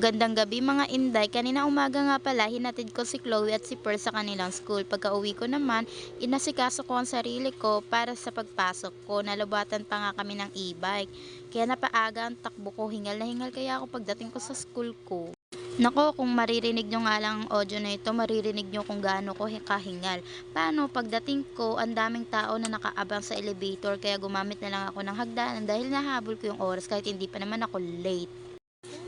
Magandang gabi mga inday. Kanina umaga nga pala, hinatid ko si Chloe at si Pearl sa kanilang school. Pagka-uwi ko naman, inasikaso ko ang sarili ko para sa pagpasok ko. Nalabatan pa nga kami ng e-bike. Kaya napaaga ang takbo ko. Hingal na hingal kaya ako pagdating ko sa school ko. Nako, kung maririnig nyo nga lang ang audio na ito, maririnig nyo kung gaano ko kahingal. Paano, pagdating ko, ang daming tao na nakaabang sa elevator, kaya gumamit na lang ako ng hagdanan dahil nahabol ko yung oras kahit hindi pa naman ako late.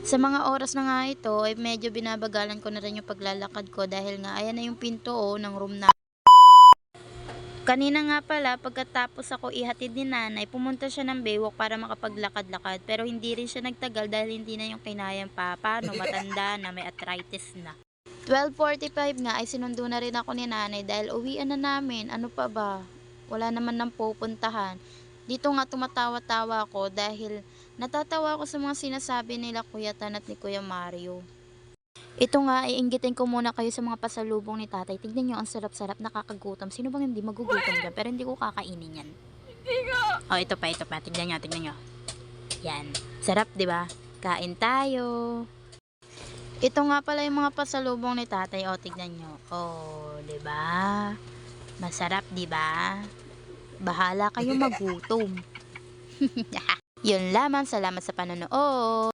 Sa mga oras na nga ito ay medyo binabagalan ko na rin yung paglalakad ko dahil nga ayan na yung pinto ng room na. Kanina nga pala pagkatapos ako ihatid ni nanay, pumunta siya ng Baywalk para makapaglakad-lakad pero hindi rin siya nagtagal dahil hindi na yung kinayang paano matanda na may arthritis na. 12:45 nga ay sinundo na rin ako ni nanay dahil uwian na namin. Ano pa ba? Wala naman nang pupuntahan. Dito nga tumatawa-tawa ako dahil natatawa ako sa mga sinasabi nila Kuya Tan at ni Kuya Mario. Ito nga, iinggitin ko muna kayo sa mga pasalubong ni tatay. Tignan nyo, ang sarap-sarap, nakakagutom. Sino bang hindi magugutom dyan? Pero hindi ko kakainin yan. Oh, ito pa. Tignan nyo. Yan. Sarap, di ba? Kain tayo. Ito nga pala yung mga pasalubong ni tatay. Oh, tignan nyo. Oh, di ba? Masarap, di ba? Bahala kayo magutom. Yun lamang. Salamat sa panonood.